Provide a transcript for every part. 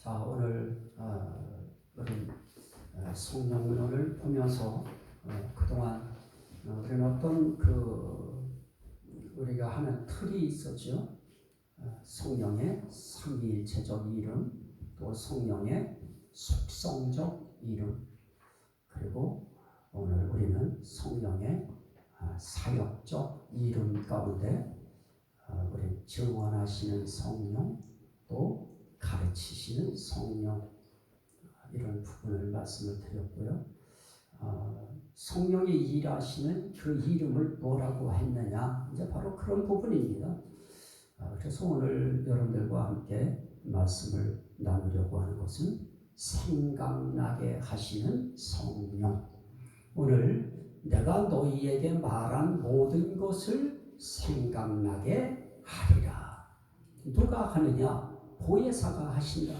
자, 오늘 우리 성령론을 보면서 그동안 우리는 어떤 우리가 하는 틀이 있었죠. 성령의 삼위일체적 이름, 또 성령의 속성적 이름, 그리고 오늘 우리는 성령의 사역적 이름 가운데 우리 증언하시는 성령, 또 가르치시는 성령, 이런 부분을 말씀을 드렸고요. 성령이 일하시는 그 이름을 뭐라고 했느냐, 이제 바로 그런 부분입니다. 그래서 오늘 여러분들과 함께 말씀을 나누려고 하는 것은 생각나게 하시는 성령. 오늘 내가 너희에게 말한 모든 것을 생각나게 하리라. 누가 하느냐? 보혜사가 하신다.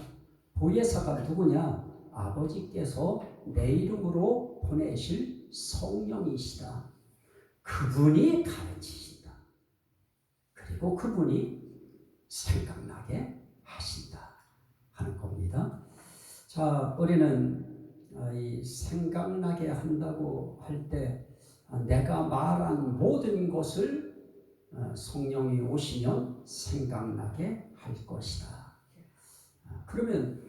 보혜사가 누구냐? 아버지께서 내 이름으로 보내실 성령이시다. 그분이 가르치신다. 그리고 그분이 생각나게 하신다 하는 겁니다. 자, 우리는 이 생각나게 한다고 할 때 내가 말한 모든 것을 성령이 오시면 생각나게 할 것이다. 그러면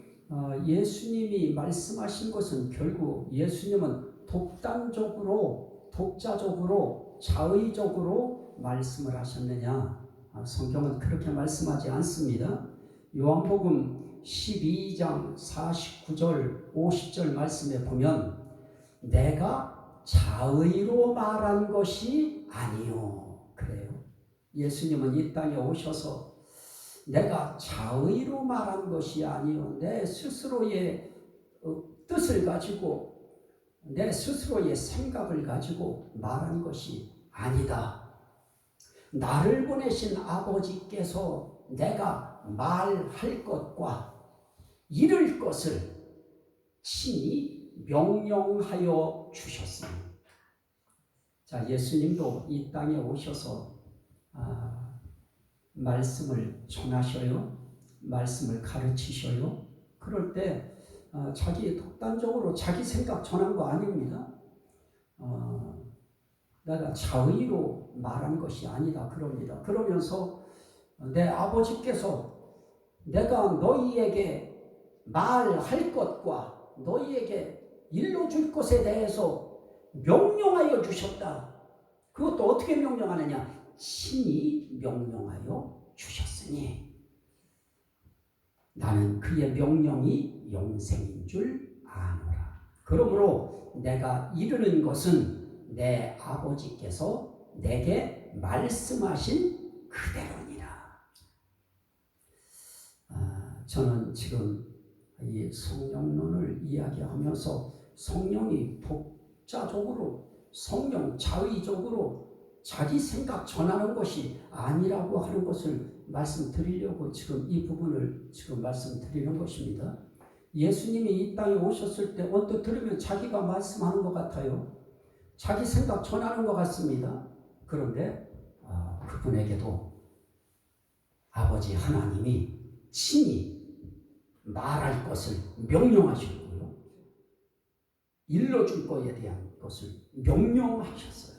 예수님이 말씀하신 것은 결국 예수님은 독자적으로 자의적으로 말씀을 하셨느냐? 성경은 그렇게 말씀하지 않습니다. 요한복음 12장 49절 50절 말씀에 보면 내가 자의로 말한 것이 아니요. 그래요. 예수님은 이 땅에 오셔서 내가 자의로 말한 것이 아니요, 내 스스로의 뜻을 가지고 내 스스로의 생각을 가지고 말한 것이 아니다. 나를 보내신 아버지께서 내가 말할 것과 이룰 것을 친히 명령하여 주셨으니. 자, 예수님도 이 땅에 오셔서 말씀을 전하셔요. 말씀을 가르치셔요. 그럴 때 자기 독단적으로 자기 생각 전한 거 아닙니다. 내가 자의로 말한 것이 아니다 그럽니다. 그러면서 내 아버지께서 내가 너희에게 말할 것과 너희에게 일러줄 것에 대해서 명령하여 주셨다. 그것도 어떻게 명령하느냐? 친히 명령하여 주셨으니 나는 그의 명령이 영생인 줄 아노라. 그러므로 내가 이르는 것은 내 아버지께서 내게 말씀하신 그대로니라. 저는 지금 이 성령론을 이야기하면서 성령이 독자적으로, 성령 자의적으로 자기 생각 전하는 것이 아니라고 하는 것을 말씀드리려고 지금 이 부분을 지금 말씀드리는 것입니다. 예수님이 이 땅에 오셨을 때 언뜻 들으면 자기가 말씀하는 것 같아요. 자기 생각 전하는 것 같습니다. 그런데 그분에게도 아버지 하나님이 친히 말할 것을 명령하셨고요. 일러줄 것에 대한 것을 명령하셨어요.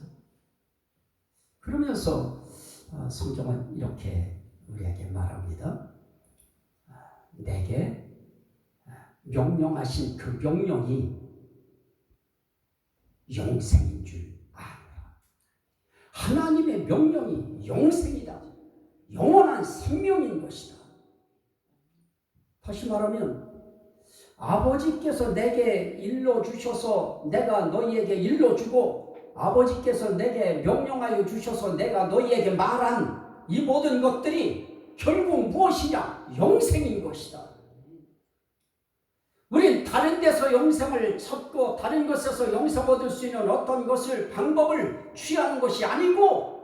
그러면서 성경은 이렇게 우리에게 말합니다. 내게 명령하신 그 명령이 영생인 줄 아노라. 하나님의 명령이 영생이다. 영원한 생명인 것이다. 다시 말하면 아버지께서 내게 일러주셔서 내가 너희에게 일러주고 아버지께서 내게 명령하여 주셔서 내가 너희에게 말한 이 모든 것들이 결국 무엇이냐? 영생인 것이다. 우린 다른 데서 영생을 찾고 다른 것에서 영생 얻을 수 있는 어떤 것을 방법을 취하는 것이 아니고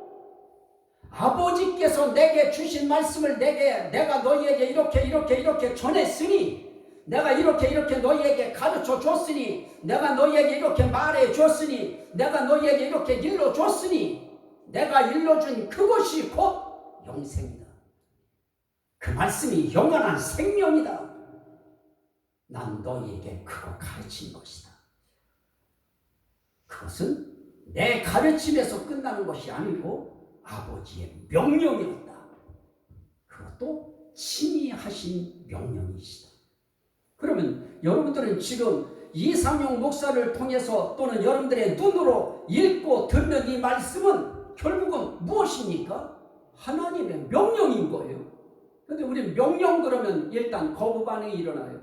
아버지께서 내게 주신 말씀을 내가 너희에게 이렇게 전했으니 내가 이렇게 너희에게 가르쳐 줬으니 내가 너희에게 이렇게 말해 줬으니 내가 너희에게 이렇게 일러줬으니 내가 일러준 그것이 곧 영생이다. 그 말씀이 영원한 생명이다. 난 너희에게 그거 가르친 것이다. 그것은 내 가르침에서 끝나는 것이 아니고 아버지의 명령이었다. 그것도 친히 하신 명령이시다. 그러면 여러분들은 지금 이상용 목사를 통해서 또는 여러분들의 눈으로 읽고 듣는 이 말씀은 결국은 무엇입니까? 하나님의 명령인 거예요. 그런데 우리는 명령 그러면 일단 거부 반응이 일어나요.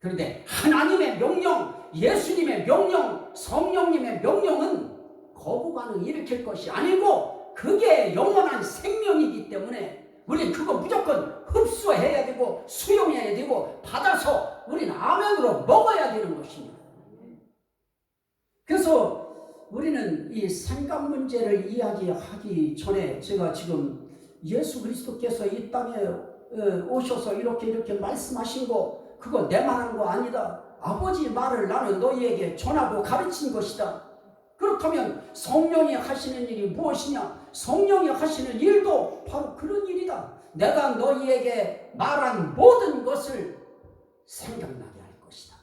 그런데 하나님의 명령, 예수님의 명령, 성령님의 명령은 거부 반응 일으킬 것이 아니고 그게 영원한 생명이기 때문에 우리는 그거 무조건 흡수해야 되고 수용해야 되고 받아서 우리는 아멘으로 먹어야 되는 것입니다. 그래서 우리는 이 생각 문제를 이야기하기 전에 제가 지금 예수 그리스도께서 이 땅에 오셔서 이렇게 말씀하신 거 그거 내만 한 거 아니다. 아버지 말을 나는 너희에게 전하고 가르친 것이다. 그렇다면 성령이 하시는 일이 무엇이냐? 성령이 하시는 일도 바로 그런 일이다. 내가 너희에게 말한 모든 것을 생각나게 할 것이다.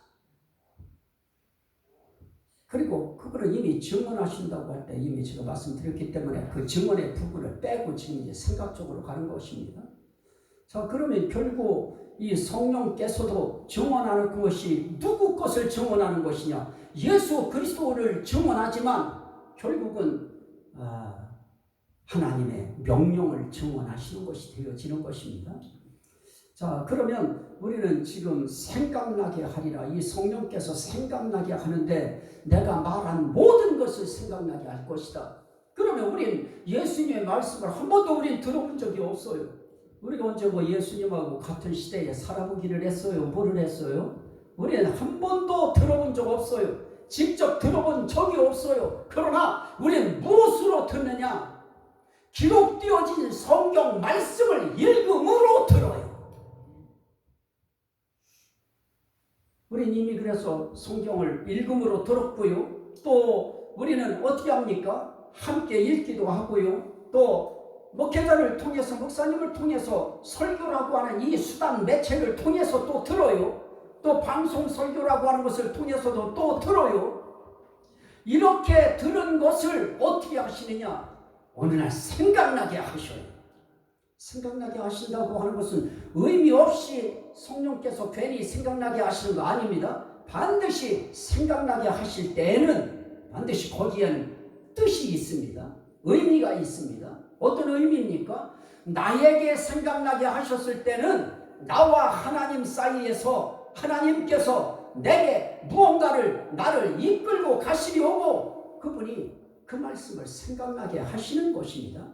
그리고 그거를 이미 증언하신다고 할 때 이미 제가 말씀드렸기 때문에 그 증언의 부분을 빼고 지금 이제 생각적으로 가는 것입니다. 자, 그러면 결국 이 성령께서도 증언하는 것이 누구 것을 증언하는 것이냐? 예수 그리스도를 증언하지만 결국은 하나님의 명령을 증언하시는 것이 되어지는 것입니다. 자, 그러면 우리는 지금 생각나게 하리라. 이 성령께서 생각나게 하는데 내가 말한 모든 것을 생각나게 할 것이다. 그러면 우린 예수님의 말씀을 한 번도 우린 들어본 적이 없어요. 우리가 언제 뭐 예수님하고 같은 시대에 살아보기를 했어요? 뭐를 했어요? 우리는 한 번도 들어본 적 없어요. 직접 들어본 적이 없어요. 그러나 우리는 무엇으로 듣느냐? 기록되어진 성경 말씀을 읽음으로 들어요. 우리는 이미 그래서 성경을 읽음으로 들었고요. 또 우리는 어떻게 합니까? 함께 읽기도 하고요. 또 목회자를 통해서 목사님을 통해서 설교라고 하는 이 수단 매체를 통해서 또 들어요. 또 방송 설교라고 하는 것을 통해서도 또 들어요. 이렇게 들은 것을 어떻게 하시느냐? 어느 날 생각나게 하셔요. 생각나게 하신다고 하는 것은 의미 없이 성령께서 괜히 생각나게 하시는 거 아닙니다. 반드시 생각나게 하실 때에는 반드시 거기엔 뜻이 있습니다. 의미가 있습니다. 어떤 의미입니까? 나에게 생각나게 하셨을 때는 나와 하나님 사이에서 하나님께서 내게 무언가를 나를 이끌고 가시려고 그분이 그 말씀을 생각나게 하시는 것입니다.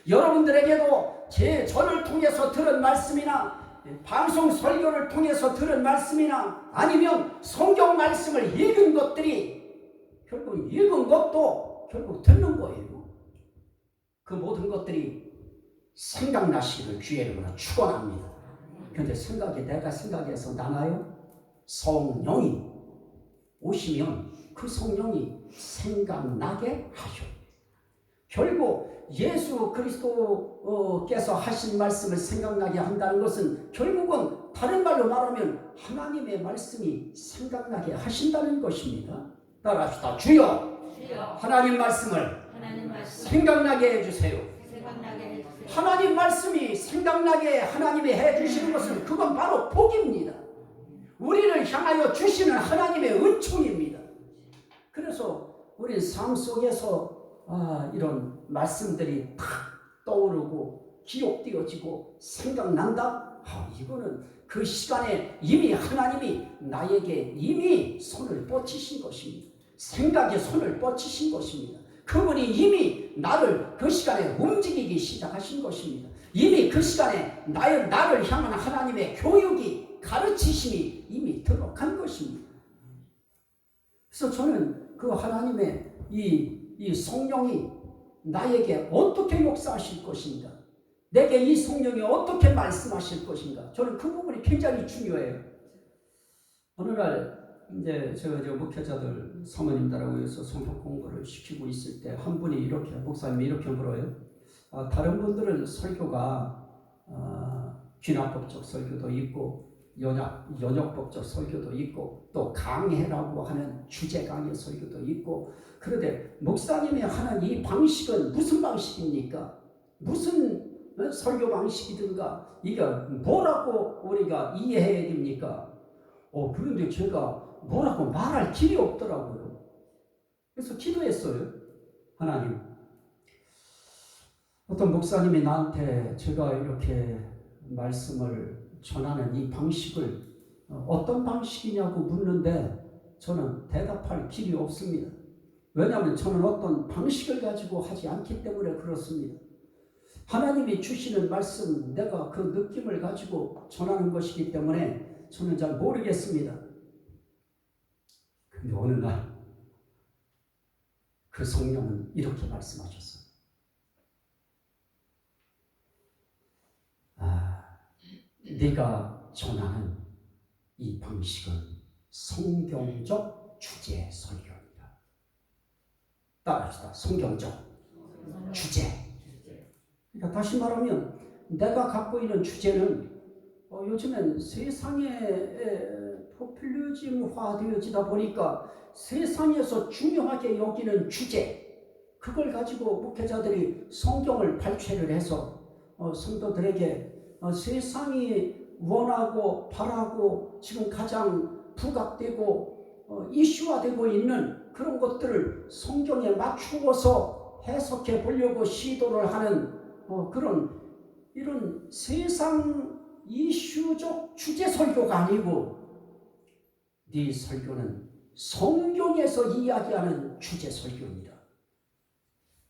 여러분들에게도 저를 통해서 들은 말씀이나 방송 설교를 통해서 들은 말씀이나 아니면 성경 말씀을 읽은 것들이 결국 읽은 것도 결국 듣는 거예요. 그 모든 것들이 생각나시기를 주의 이름으로 축원합니다. 그런데 생각이 내가 생각해서 나나요? 성령이 오시면 그 성령이 생각나게 하셔요. 결국 예수 그리스도께서 하신 말씀을 생각나게 한다는 것은 결국은 다른 말로 말하면 하나님의 말씀이 생각나게 하신다는 것입니다. 따라합시다. 주여, 하나님 말씀을 생각나게 해주세요. 하나님 말씀이 생각나게 하나님이 해주시는 것은 그건 바로 복입니다. 우리를 향하여 주시는 하나님의 은총입니다. 그래서 우리 삶 속에서 이런 말씀들이 탁 떠오르고 기록되어지고 생각난다? 이거는 그 시간에 이미 하나님이 나에게 이미 손을 뻗치신 것입니다. 생각에 손을 뻗치신 것입니다. 그분이 이미 나를 그 시간에 움직이기 시작하신 것입니다. 이미 그 시간에 나를 향한 하나님의 교육이 가르치심이 이미 들어간 것입니다. 그래서 저는 그 하나님의 이 성령이 나에게 어떻게 역사하실 것인가, 내게 이 성령이 어떻게 말씀하실 것인가, 저는 그 부분이 굉장히 중요해요. 어느 날 이제 제가 목회자들 사모님들하고 해서 성경 공부를 시키고 있을 때 한 분이 이렇게, 목사님이 이렇게 물어요. 다른 분들은 설교가 귀납법적 설교도 있고 연역법적 설교도 있고 또 강해라고 하는 주제 강해 설교도 있고. 그런데 목사님이 하는 이 방식은 무슨 방식입니까? 무슨 설교 방식이든가 이게 뭐라고 우리가 이해해야 됩니까? 그런데 제가 뭐라고 말할 길이 없더라고요. 그래서 기도했어요. 하나님, 어떤 목사님이 나한테 제가 이렇게 말씀을 전하는 이 방식을 어떤 방식이냐고 묻는데 저는 대답할 길이 없습니다. 왜냐하면 저는 어떤 방식을 가지고 하지 않기 때문에 그렇습니다. 하나님이 주시는 말씀, 내가 그 느낌을 가지고 전하는 것이기 때문에 저는 잘 모르겠습니다. 근데 어느 날 그 성령은 이렇게 말씀하셨어요. 네가 전하는 이 방식은 성경적 주제 설교입니다. 따라합시다. 성경적 주제. 그러니까 다시 말하면 내가 갖고 있는 주제는 요즘엔 세상에 포퓰리즘화 되어지다 보니까 세상에서 중요하게 여기는 주제, 그걸 가지고 목회자들이 성경을 발췌를 해서 성도들에게 세상이 원하고 바라고 지금 가장 부각되고 이슈화되고 있는 그런 것들을 성경에 맞추어서 해석해 보려고 시도를 하는 이런 세상 이슈적 주제 설교가 아니고 네 설교는 성경에서 이야기하는 주제 설교입니다.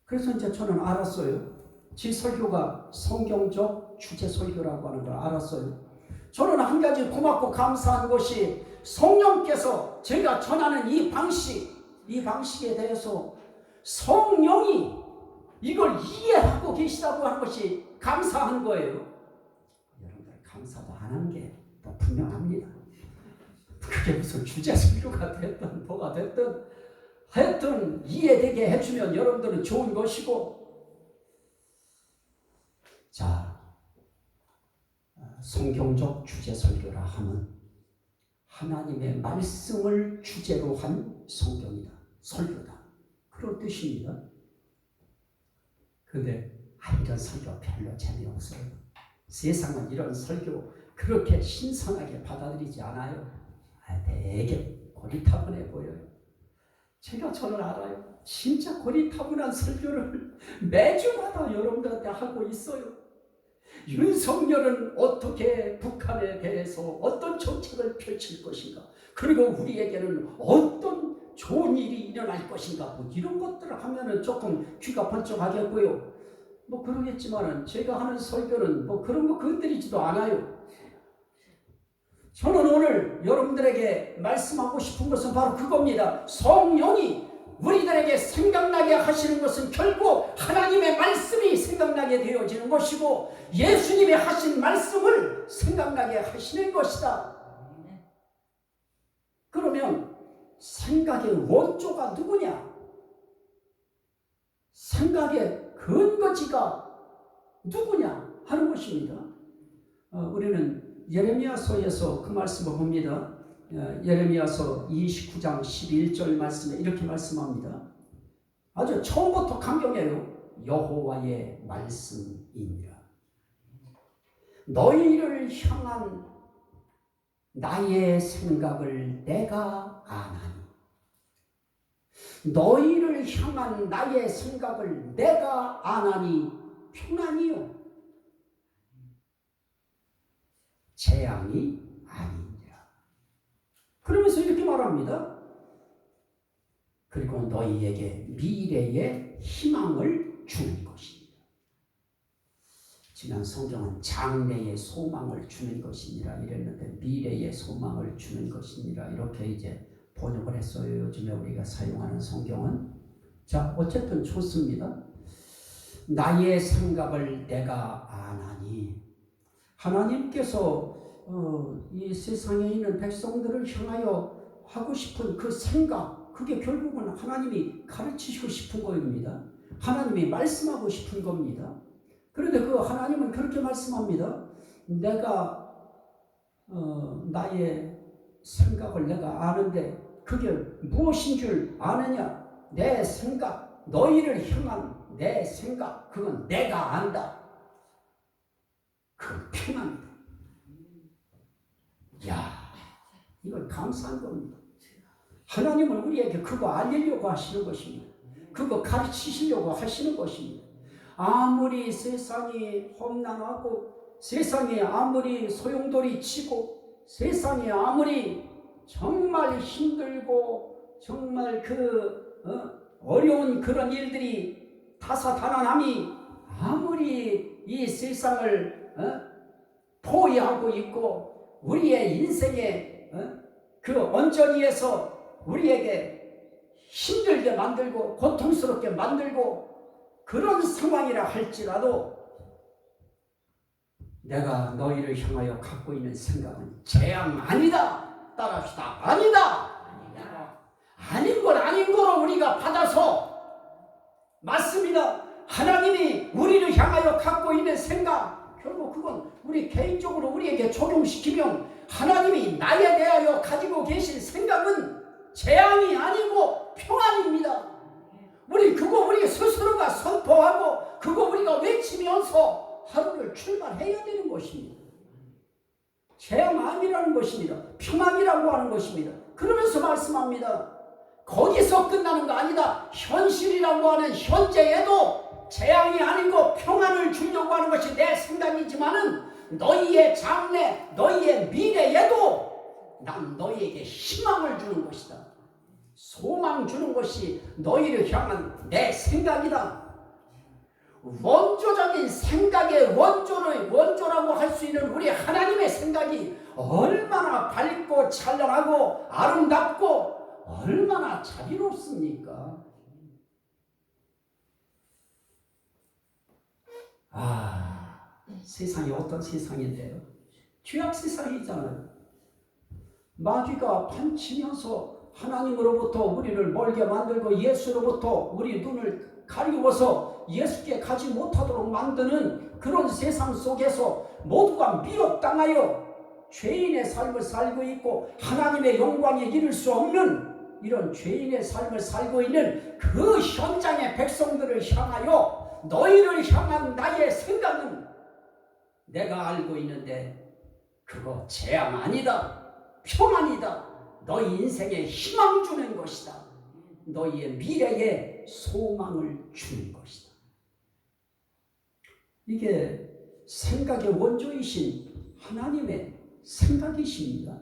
그래서 이제 저는 알았어요. 제 설교가 성경적 주제 설교라고 하는 걸 알았어요. 저는 한 가지 고맙고 감사한 것이 성령께서 제가 전하는 이 방식에 대해서 성령이 이걸 이해하고 계시다고 하는 것이 감사한 거예요. 여러분들 감사도 안 하는 게 더 분명합니다. 그게 무슨 주제 설교가 됐든 뭐가 됐든 하여튼 이해되게 해주면 여러분들은 좋은 것이고. 자, 성경적 주제 설교라 하면 하나님의 말씀을 주제로 한 성경이다, 설교다, 그런 뜻입니다. 근데 이런 설교 별로 재미없어요. 세상은 이런 설교 그렇게 신선하게 받아들이지 않아요. 되게 고리타분해 보여요. 제가 저를 알아요. 진짜 고리타분한 설교를 매주마다 여러분들한테 하고 있어요. 윤석열은 어떻게 북한에 대해서 어떤 정책을 펼칠 것인가, 그리고 우리에게는 어떤 좋은 일이 일어날 것인가, 뭐 이런 것들을 하면은 조금 귀가 번쩍하겠고요. 뭐 그러겠지만은 제가 하는 설교는 뭐 그런 거 건드리지도 않아요. 저는 오늘 여러분들에게 말씀하고 싶은 것은 바로 그겁니다. 성령이 우리들에게 생각나게 하시는 것은 결국 하나님의 말씀이 생각나게 되어지는 것이고 예수님이 하신 말씀을 생각나게 하시는 것이다. 그러면 생각의 원조가 누구냐? 생각의 근거지가 누구냐 하는 것입니다. 우리는 예레미야서에서 그 말씀을 봅니다. 예레미야서 29장 11절 말씀에 이렇게 말씀합니다. 아주 처음부터 강경해요. 여호와의 말씀이니라. 너희를 향한 나의 생각을 내가 아나니. 너희를 향한 나의 생각을 내가 아나니 평안이요 재앙이 아니니라. 그러면서 이렇게 말합니다. 그리고 너희에게 미래의 희망을 주는 것이니라. 지난 성경은 장래의 소망을 주는 것이니라 이랬는데 미래의 소망을 주는 것이니라 이렇게 이제 번역을 했어요. 요즘에 우리가 사용하는 성경은. 자, 어쨌든 좋습니다. 나의 생각을 내가 아나니. 하나님께서 이 세상에 있는 백성들을 향하여 하고 싶은 그 생각, 그게 결국은 하나님이 가르치시고 싶은 겁니다. 하나님이 말씀하고 싶은 겁니다. 그런데 그 하나님은 그렇게 말씀합니다. 내가 나의 생각을 내가 아는데 그게 무엇인 줄 아느냐? 내 생각, 너희를 향한 내 생각, 그건 내가 안다. 그건 평안이다. 이야, 이건 감사한 겁니다. 하나님은 우리에게 그거 알리려고 하시는 것입니다. 그거 가르치시려고 하시는 것입니다. 아무리 세상이 험난하고 세상에 아무리 소용돌이 치고 세상에 아무리 정말 힘들고 정말 어려운 그런 일들이 다사다난함이 아무리 이 세상을 포위하고 있고 우리의 인생의 그 언저리에서 우리에게 힘들게 만들고 고통스럽게 만들고 그런 상황이라 할지라도 내가 너희를 향하여 갖고 있는 생각은 재앙 아니다. 따라합시다. 아니다. 아닌 건 아닌 거로 우리가 받아서 맞습니다. 하나님이 우리를 향하여 갖고 있는 생각 결국 그건 우리 개인적으로 우리에게 적용시키면 하나님이 나에 대하여 가지고 계신 생각은 재앙이 아니고 평안입니다. 우리 스스로가 선포하고 그거 우리가 외치면서 하루를 출발해야 되는 것입니다. 재앙 아니라는 것입니다. 평안이라고 하는 것입니다. 그러면서 말씀합니다. 거기서 끝나는 거 아니다. 현실이라고 하는 현재에도 재앙이 아니고 평안을 주려고 하는 것이 내 생각이지만은 너희의 장래, 너희의 미래에도 난 너희에게 희망을 주는 것이다. 소망 주는 것이 너희를 향한 내 생각이다. 원조적인 생각의 원조라고 할 수 있는 우리 하나님의 생각이 얼마나 밝고 찬란하고 아름답고 얼마나 자비롭습니까? 세상이 어떤 세상인데요? 죄악 세상이잖아요. 마귀가 판치면서 하나님으로부터 우리를 멀게 만들고 예수로부터 우리 눈을 가리워서 예수께 가지 못하도록 만드는 그런 세상 속에서 모두가 미혹당하여 죄인의 삶을 살고 있고 하나님의 영광에 이를 수 없는 이런 죄인의 삶을 살고 있는 그 현장의 백성들을 향하여 너희를 향한 나의 생각은 내가 알고 있는데 그거 재앙 아니다. 평안이다. 너희 인생에 희망 주는 것이다. 너희의 미래에 소망을 주는 것이다. 이게 생각의 원조이신 하나님의 생각이십니다.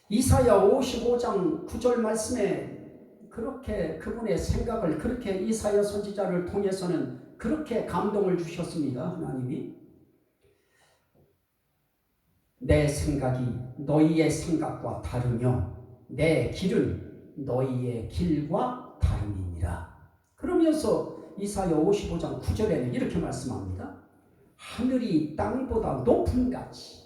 이사야 55장 9절 말씀에 그렇게 그분의 생각을 그렇게 이사야 선지자를 통해서는 그렇게 감동을 주셨습니다. 하나님이 내 생각이 너희의 생각과 다르며 내 길은 너희의 길과 다름이니라. 그러면서 이사야 55장 9절에는 이렇게 말씀합니다. 하늘이 땅보다 높음 같이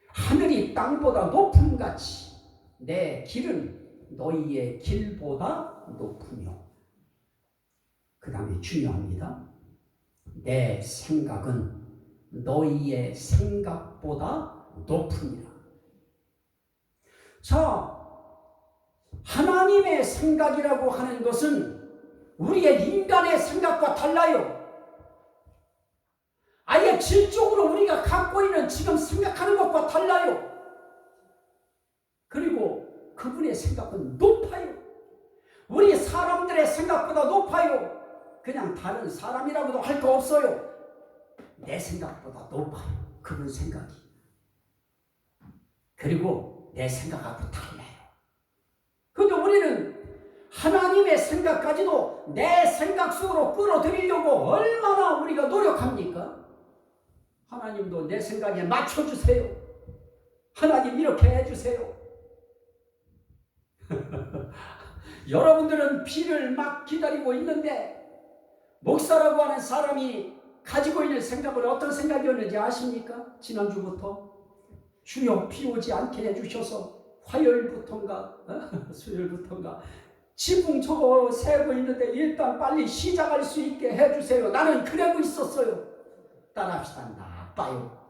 하늘이 땅보다 높음 같이 내 길은 너희의 길보다 높으며 그 다음에 중요합니다. 내 생각은 너희의 생각보다 높으니라. 자, 하나님의 생각이라고 하는 것은 우리의 인간의 생각과 달라요. 아예 질적으로 우리가 갖고 있는 지금 생각하는 것과 달라요. 그리고 그분의 생각은 높아요. 우리 사람들의 생각보다 높아요. 그냥 다른 사람이라고도 할 거 없어요. 내 생각보다 높아요. 그분 생각이. 그리고 내 생각하고 달라요. 그런데 우리는 하나님의 생각까지도 내 생각 속으로 끌어들이려고 얼마나 우리가 노력합니까? 하나님도 내 생각에 맞춰주세요. 하나님 이렇게 해주세요. 여러분들은 비를 막 기다리고 있는데 목사라고 하는 사람이 가지고 있는 생각은 어떤 생각이었는지 아십니까? 지난주부터 주여 비 오지 않게 해주셔서 화요일부터인가 수요일부터인가 지붕 저거 세고 있는데 일단 빨리 시작할 수 있게 해주세요. 나는 그러고 있었어요. 따라합시다. 나빠요.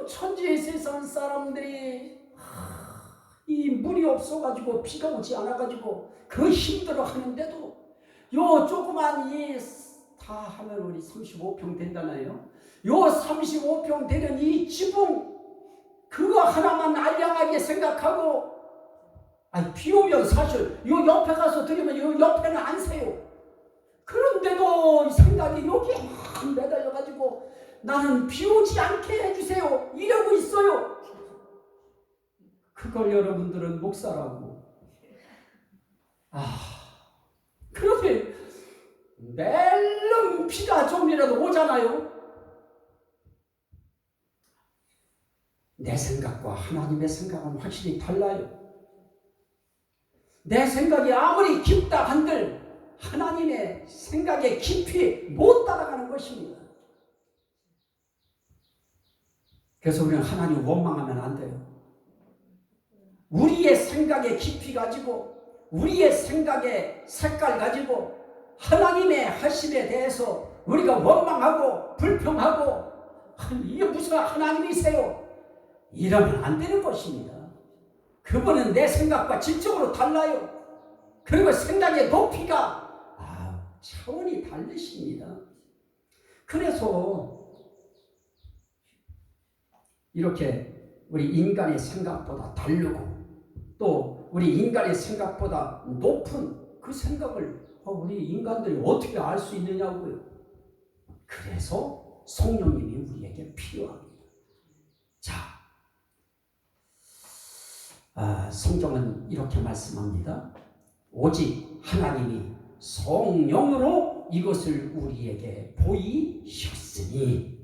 천지의 세상 사람들이 이 물이 없어가지고 비가 오지 않아가지고 그 힘들어 하는데도 요 조그만 이 다 하면 우리 35평 된다나요? 요 35평 되는 이 지붕 그거 하나만 알량하게 생각하고 비 오면 사실 요 옆에 가서 들으면 요 옆에는 안 새요. 그런데도 생각이 여기에 막 매달려가지고 나는 비 오지 않게 해주세요 이러고 있어요. 그걸 여러분들은 목사라고 그런데 멜름 비가 좀이라도 오잖아요. 내 생각과 하나님의 생각은 확실히 달라요. 내 생각이 아무리 깊다 한들 하나님의 생각에 깊이 못 따라가는 것입니다. 그래서 우리는 하나님 원망하면 안 돼요. 우리의 생각에 깊이 가지고 우리의 생각의 색깔 가지고 하나님의 하심에 대해서 우리가 원망하고 불평하고 이게 무슨 하나님이세요? 이러면 안 되는 것입니다. 그분은 내 생각과 질적으로 달라요. 그리고 생각의 높이가 차원이 다르십니다. 그래서 이렇게 우리 인간의 생각보다 다르고 또 우리 인간의 생각보다 높은 그 생각을 우리 인간들이 어떻게 알 수 있느냐고요. 그래서 성령님이 우리에게 필요합니다. 자, 성경은 이렇게 말씀합니다. 오직 하나님이 성령으로 이것을 우리에게 보이셨으니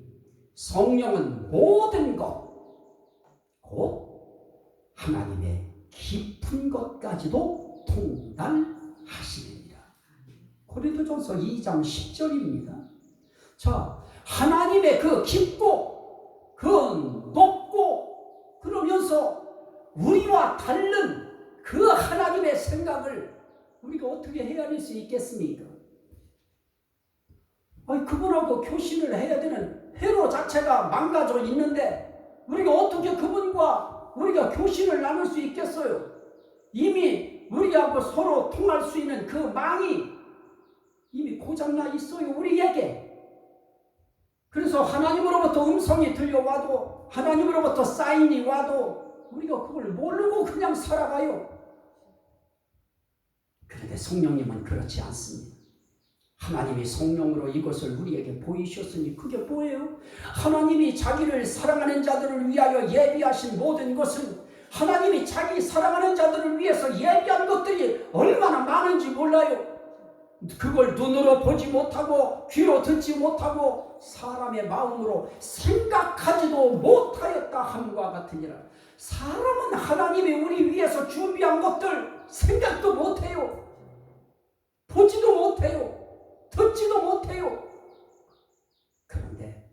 성령은 모든 것 곧 하나님의 깊은 것까지도 통달하시느니라. 고린도전서 2장 10절입니다. 자, 하나님의 그 깊고 그 높고 그러면서 우리와 다른 그 하나님의 생각을 우리가 어떻게 헤아릴 수 있겠습니까? 그분하고 교신을 해야 되는 회로 자체가 망가져 있는데 우리가 어떻게 그분과 우리가 교신을 나눌 수 있겠어요? 이미 우리하고 서로 통할 수 있는 그 망이 이미 고장나 있어요, 우리에게. 그래서 하나님으로부터 음성이 들려와도 하나님으로부터 사인이 와도 우리가 그걸 모르고 그냥 살아가요. 그런데 성령님은 그렇지 않습니다. 하나님이 성령으로 이것을 우리에게 보이셨으니 그게 뭐예요? 하나님이 자기를 사랑하는 자들을 위하여 예비하신 모든 것은 하나님이 자기 사랑하는 자들을 위해서 예비한 것들이 얼마나 많은지 몰라요. 그걸 눈으로 보지 못하고 귀로 듣지 못하고 사람의 마음으로 생각하지도 못하였다 함과 같으니라. 사람은 하나님이 우리 위해서 준비한 것들 생각도 못해요. 보지도 못해요. 듣지도 못해요. 그런데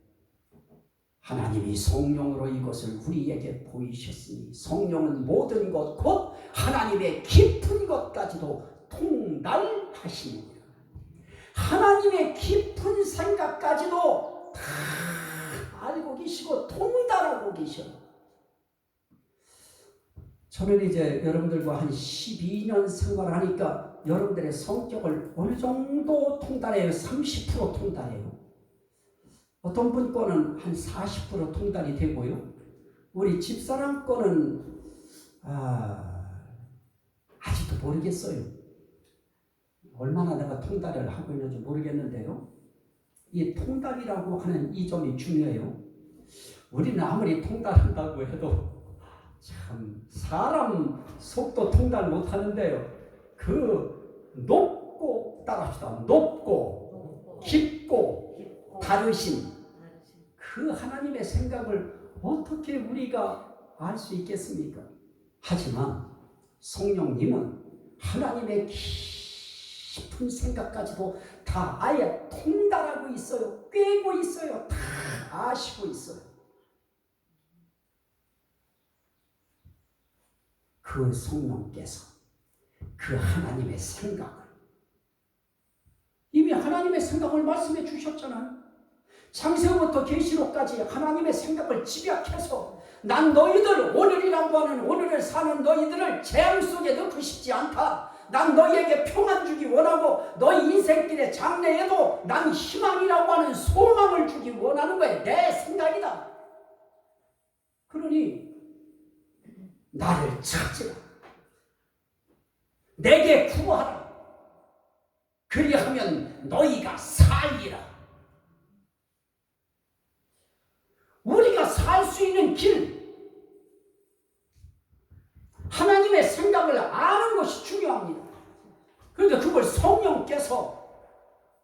하나님이 성령으로 이것을 우리에게 보이셨으니 성령은 모든 것 곧 하나님의 깊은 것까지도 통달하시니라. 하나님의 깊은 생각까지도 다 알고 계시고 통달하고 계셔. 저는 이제 여러분들과 한 12년 생활하니까 여러분들의 성격을 어느 정도 통달해요? 30% 통달해요. 어떤 분 거는 한 40% 통달이 되고요. 우리 집사람 거는 아직도 모르겠어요. 얼마나 내가 통달을 하고 있는지 모르겠는데요. 이 통달이라고 하는 이 점이 중요해요. 우리는 아무리 통달한다고 해도 참 사람 속도 통달 못하는데요. 그 높고 따라합시다. 높고 깊고 다르신 그 하나님의 생각을 어떻게 우리가 알 수 있겠습니까? 하지만 성령님은 하나님의 깊은 생각까지도 다 아예 통달하고 있어요. 꿰고 있어요. 다 아시고 있어요. 그 성령께서 그 하나님의 생각을 이미 하나님의 생각을 말씀해 주셨잖아요. 창세부터 계시록까지 하나님의 생각을 집약해서 난 너희들 오늘이라고 하는 오늘을 사는 너희들을 재앙 속에 넣고 싶지 않다. 난 너희에게 평안 주기 원하고 너희 인생길의 장래에도 난 희망이라고 하는 소망을 주기 원하는 거야. 내 생각이다. 그러니 나를 찾으라. 내게 구하라. 그리하면 너희가 살리라. 우리가 살 수 있는 길, 하나님의 생각을 아는 것이 중요합니다. 그런데 그걸 성령께서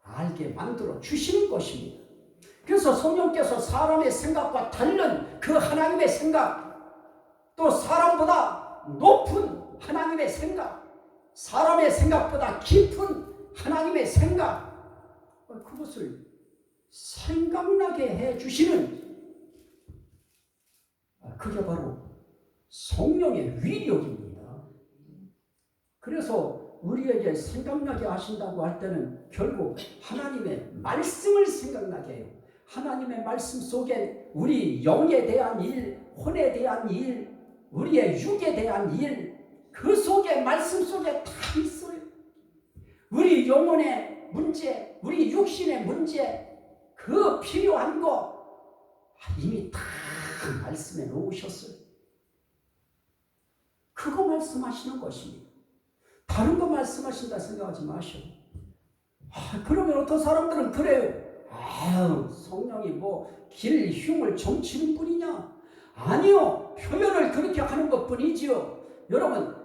알게 만들어 주시는 것입니다. 그래서 성령께서 사람의 생각과 다른 그 하나님의 생각, 또 사람보다 높은 하나님의 생각, 사람의 생각보다 깊은 하나님의 생각, 그것을 생각나게 해주시는, 그게 바로 성령의 위력입니다. 그래서 우리에게 생각나게 하신다고 할 때는 결국 하나님의 말씀을 생각나게 해요. 하나님의 말씀 속에 우리 영에 대한 일, 혼에 대한 일, 우리의 육에 대한 일, 그 속에, 말씀 속에 다 있어요. 우리 영혼의 문제, 우리 육신의 문제, 그 필요한 거 이미 다 말씀해 놓으셨어요. 그거 말씀하시는 것입니다. 다른 거 말씀하신다 생각하지 마셔. 그러면 어떤 사람들은 그래요. 성령이 뭐 길 흉을 점치는 분이냐? 아니요. 표현을 그렇게 하는 것 뿐이지요. 여러분,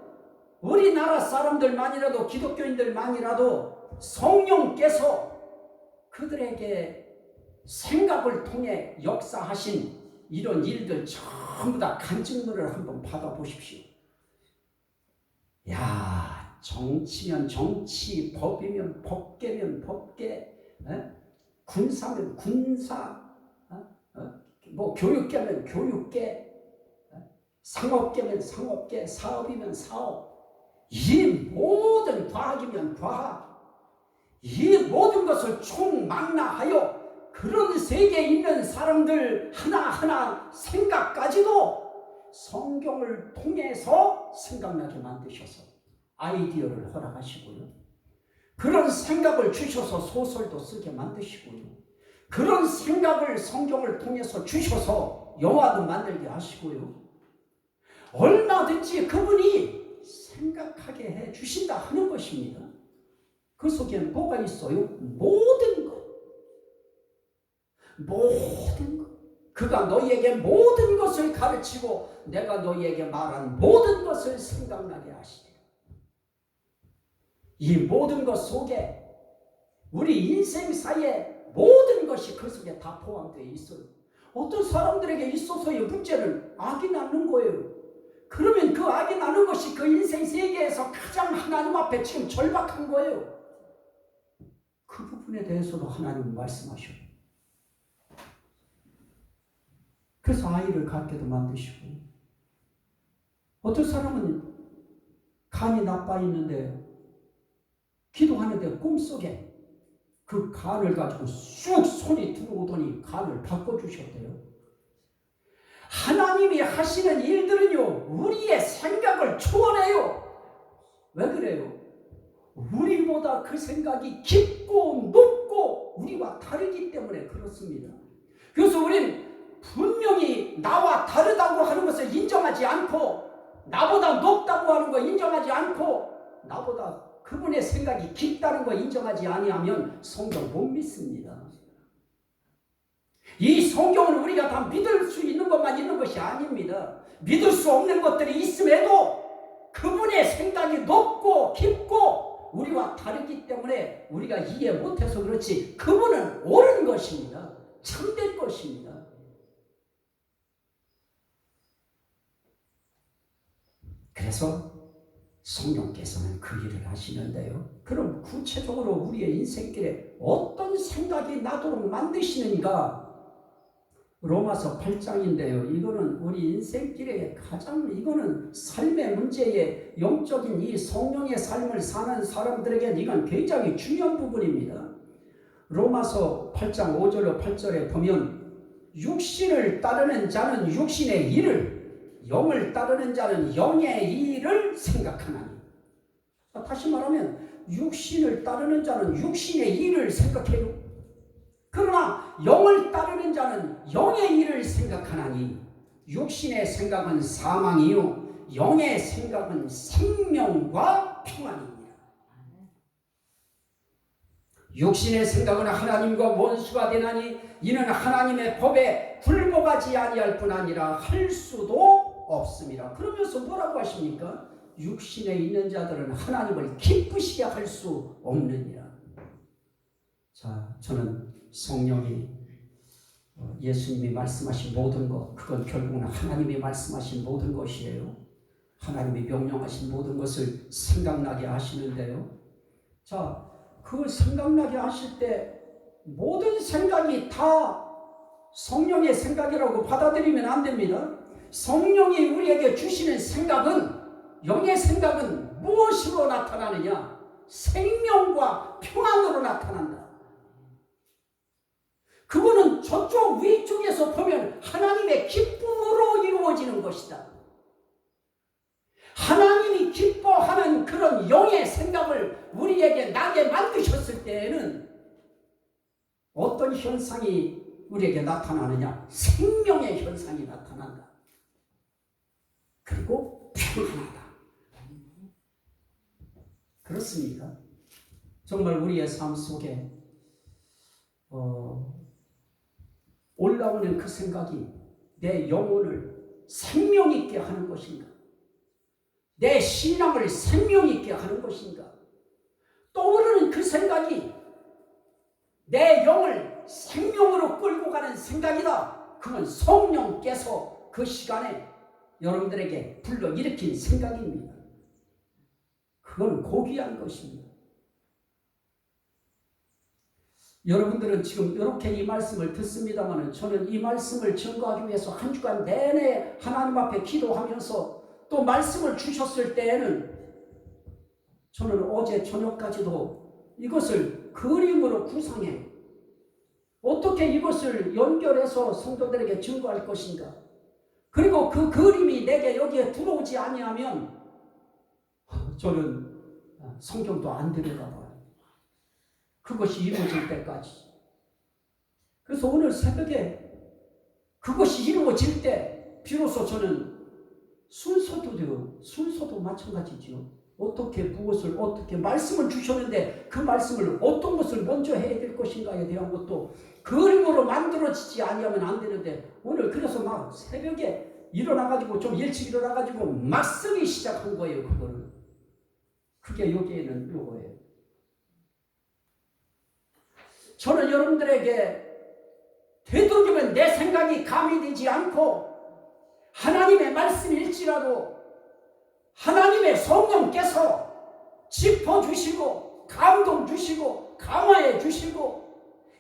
우리나라 사람들만이라도, 기독교인들만이라도 성령께서 그들에게 생각을 통해 역사하신 이런 일들 전부 다 간증문을 한번 받아보십시오. 야, 정치면 정치, 법이면 법계면 법계, 군사면 군사, 뭐 교육계면 교육계, 상업계면 상업계, 사업이면 사업, 이 모든 과학이면 과학, 이 모든 것을 총망라하여 그런 세계에 있는 사람들 하나하나 생각까지도 성경을 통해서 생각나게 만드셔서 아이디어를 허락하시고요. 그런 생각을 주셔서 소설도 쓰게 만드시고요. 그런 생각을 성경을 통해서 주셔서 영화도 만들게 하시고요. 얼마든지 그분이 생각하게 해 주신다 하는 것입니다. 그 속에는 뭐가 있어요? 모든 것. 모든 것. 그가 너희에게 모든 것을 가르치고 내가 너희에게 말한 모든 것을 생각나게 하시리라. 이 모든 것 속에 우리 인생사의 모든 것이 그 속에 다 포함되어 있어요. 어떤 사람들에게 있어서의 문제는 악이 낳는 거예요. 그러면 그 악이 나는 것이 그 인생 세계에서 가장 하나님 앞에 지금 절박한 거예요. 그 부분에 대해서도 하나님은 말씀하셔요. 그래서 아이를 갖게도 만드시고, 어떤 사람은 간이 나빠 있는데 기도하는데 꿈속에 그 간을 가지고 쑥 손이 들어오더니 간을 바꿔주셨대요. 하나님이 하시는 일들은요, 우리의 생각을 초월해요. 왜 그래요? 우리보다 그 생각이 깊고 높고 우리와 다르기 때문에 그렇습니다. 그래서 우리는 분명히 나와 다르다고 하는 것을 인정하지 않고, 나보다 높다고 하는 거 인정하지 않고, 나보다 그분의 생각이 깊다는 거 인정하지 아니하면 성경 못 믿습니다. 이 성경은 우리가 다 믿을 수 있는 것만 있는 것이 아닙니다. 믿을 수 없는 것들이 있음에도 그분의 생각이 높고 깊고 우리와 다르기 때문에 우리가 이해 못해서 그렇지, 그분은 옳은 것입니다. 참된 것입니다. 그래서 성령께서는 그 일을 하시는데요. 그럼 구체적으로 우리의 인생길에 어떤 생각이 나도록 만드시는가? 로마서 8장인데요. 이거는 우리 인생길에 가장, 이거는 삶의 문제에 영적인 이 성령의 삶을 사는 사람들에게 이건 굉장히 중요한 부분입니다. 로마서 8장 5절로 8절에 보면 육신을 따르는 자는 육신의 일을, 영을 따르는 자는 영의 일을 생각하나니. 다시 말하면 육신을 따르는 자는 육신의 일을 생각해요. 그러나 영을 따르는 자는 영의 일을 생각하나니 육신의 생각은 사망이요 영의 생각은 생명과 평안입니다. 육신의 생각은 하나님과 원수가 되나니 이는 하나님의 법에 굴복하지 아니할 뿐 아니라 할 수도 없습니다. 그러면서 뭐라고 하십니까? 육신에 있는 자들은 하나님을 기쁘시게 할 수 없느니라. 자, 저는 성령이 예수님이 말씀하신 모든 것, 그건 결국은 하나님이 말씀하신 모든 것이에요. 하나님이 명령하신 모든 것을 생각나게 하시는데요. 자, 그 생각나게 하실 때 모든 생각이 다 성령의 생각이라고 받아들이면 안 됩니다. 성령이 우리에게 주시는 생각은, 영의 생각은 무엇으로 나타나느냐? 생명과 평안으로 나타난다. 그거는 저쪽 위쪽에서 보면 하나님의 기쁨으로 이루어지는 것이다. 하나님이 기뻐하는 그런 영의 생각을 우리에게 나게 만드셨을 때에는 어떤 현상이 우리에게 나타나느냐? 생명의 현상이 나타난다. 그리고 평안하다. 그렇습니까? 정말 우리의 삶 속에 올라오는 그 생각이 내 영혼을 생명 있게 하는 것인가? 내 신앙을 생명 있게 하는 것인가? 떠오르는 그 생각이 내 영을 생명으로 끌고 가는 생각이다. 그건 성령께서 그 시간에 여러분들에게 불러일으킨 생각입니다. 그건 고귀한 것입니다. 여러분들은 지금 이렇게 이 말씀을 듣습니다만 저는 이 말씀을 증거하기 위해서 한 주간 내내 하나님 앞에 기도하면서 또 말씀을 주셨을 때에는 저는 어제 저녁까지도 이것을 그림으로 구상해 어떻게 이것을 연결해서 성도들에게 증거할 것인가. 그리고 그 그림이 내게 여기에 들어오지 아니하면 저는 성경도 안 들여다봐요. 그것이 이루어질 때까지. 그래서 오늘 새벽에 그것이 이루어질 때 비로소 저는 순서도 마찬가지죠. 어떻게 무엇을 어떻게 말씀을 주셨는데 그 말씀을 어떤 것을 먼저 해야 될 것인가에 대한 것도 그림으로 만들어지지 아니하면 안 되는데 오늘 그래서 막 새벽에 일어나가지고 좀 일찍 일어나가지고 막 쓰기 시작한 거예요. 그거를. 그게 여기에는 요거예요. 저는 여러분들에게 되도록이면 내 생각이 가미되지 않고 하나님의 말씀일지라도 하나님의 성령께서 짚어주시고 감동주시고 강화해 주시고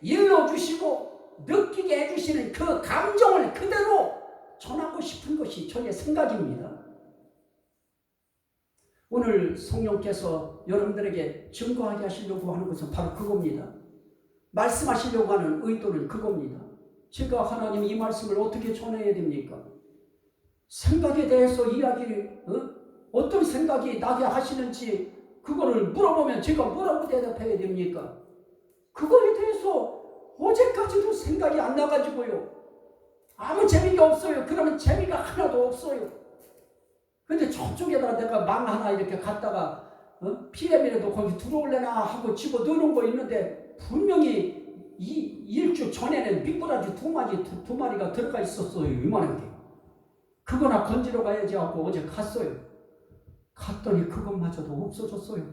일러주시고 느끼게 해주시는 그 감정을 그대로 전하고 싶은 것이 저의 생각입니다. 오늘 성령께서 여러분들에게 증거하게 하시려고 하는 것은 바로 그겁니다. 말씀하시려고 하는 의도는 그겁니다. 제가 하나님 이 말씀을 어떻게 전해야 됩니까? 생각에 대해서 이야기를 어떤 생각이 나게 하시는지 그거를 물어보면 제가 뭐라고 대답해야 됩니까? 그거에 대해서 어제까지도 생각이 안 나가지고요. 아무 재미가 없어요. 그러면 재미가 하나도 없어요. 근데 저쪽에다가 내가 망 하나 이렇게 갖다가 PM이라도 거기 들어올래나 하고 집어 넣어놓은 거 있는데 분명히 이 일주 전에는 미꾸라지 두 마리가 들어가 있었어요. 이만한 게. 그거나 건지러 가야지 하고 어제 갔어요. 갔더니 그것마저도 없어졌어요.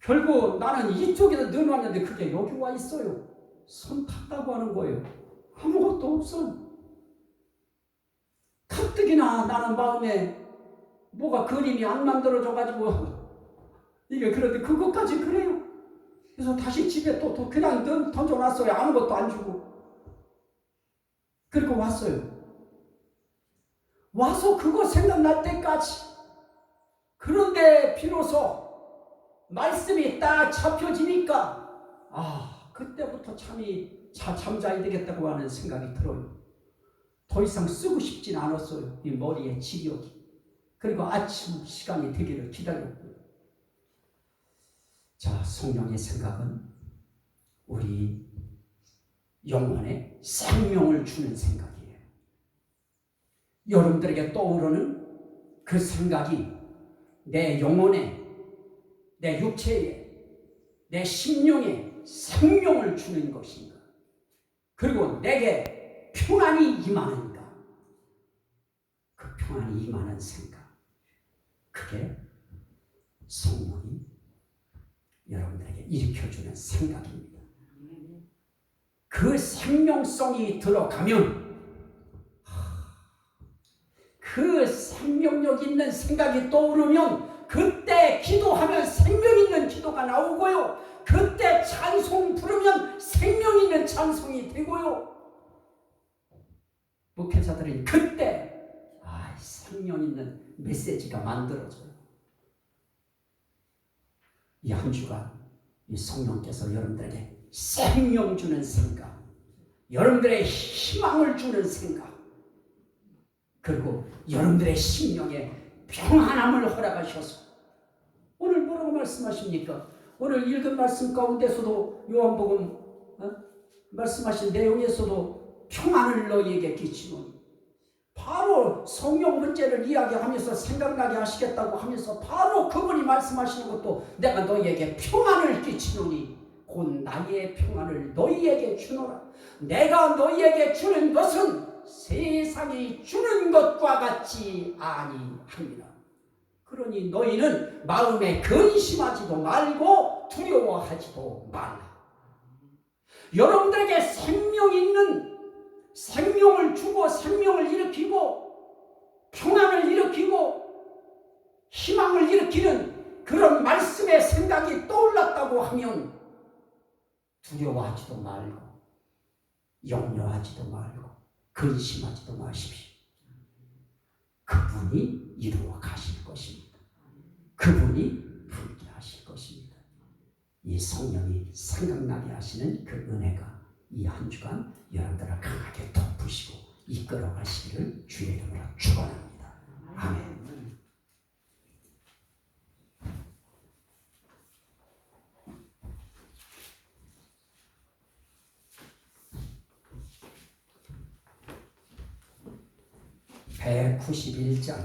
결국 나는 이쪽에다 넣어놨는데 그게 여기 와 있어요. 손 탔다고 하는 거예요. 아무것도 없어. 가뜩이나 나는 마음에 뭐가 그림이 안 만들어져가지고 이게 그런데 그것까지 그래요. 그래서 다시 집에 또 그냥 던져놨어요. 아무것도 안 주고. 그리고 왔어요. 와서 그거 생각날 때까지. 그런데 비로소 말씀이 딱 잡혀지니까 그때부터 잠자야 되겠다고 하는 생각이 들어요. 더 이상 쓰고 싶진 않았어요. 이 머리에 지력이. 그리고 아침 시간이 되기를 기다렸고요. 자, 성령의 생각은 우리 영혼에 생명을 주는 생각이에요. 여러분들에게 떠오르는 그 생각이 내 영혼에, 내 육체에, 내 심령에 생명을 주는 것인가? 그리고 내게 평안이 임하는가? 그 평안이 임하는 생각, 그게 성령이 여러분들에게 일으켜주는 생각입니다. 그 생명성이 들어가면 그 생명력 있는 생각이 떠오르면 그때 기도하면 생명 있는 기도가 나오고요. 그때 찬송 부르면 생명 있는 찬송이 되고요. 목회자들은 그때 생명 있는 메시지가 만들어져요. 이 한 주간 이 성령께서 여러분들에게 생명 주는 생각, 여러분들의 희망을 주는 생각, 그리고 여러분들의 심령에 평안함을 허락하셔서 오늘 뭐라고 말씀하십니까? 오늘 읽은 말씀 가운데서도 요한복음 말씀하신 내용에서도 평안을 너희에게 끼치노니, 바로 성령 문제를 이야기하면서 생각나게 하시겠다고 하면서 바로 그분이 말씀하시는 것도 내가 너희에게 평안을 끼치노니 곧 나의 평안을 너희에게 주노라. 내가 너희에게 주는 것은 세상이 주는 것과 같지 아니하니라. 그러니 너희는 마음에 근심하지도 말고 두려워하지도 말라. 여러분들에게 생명 있는, 생명을 주고 생명을 일으키고 평안을 일으키고 희망을 일으키는 그런 말씀의 생각이 떠올랐다고 하면 두려워하지도 말고 염려하지도 말고 근심하지도 마십시오. 그분이 이루어 가실 것입니다. 그분이 함께 하실 것입니다. 이 성령이 생각나게 하시는 그 은혜가 이 한 주간 여러분들을 강하게 덮으시고 이끌어 가시기를 주의 이름으로 축원합니다. 아멘. (191장입니다)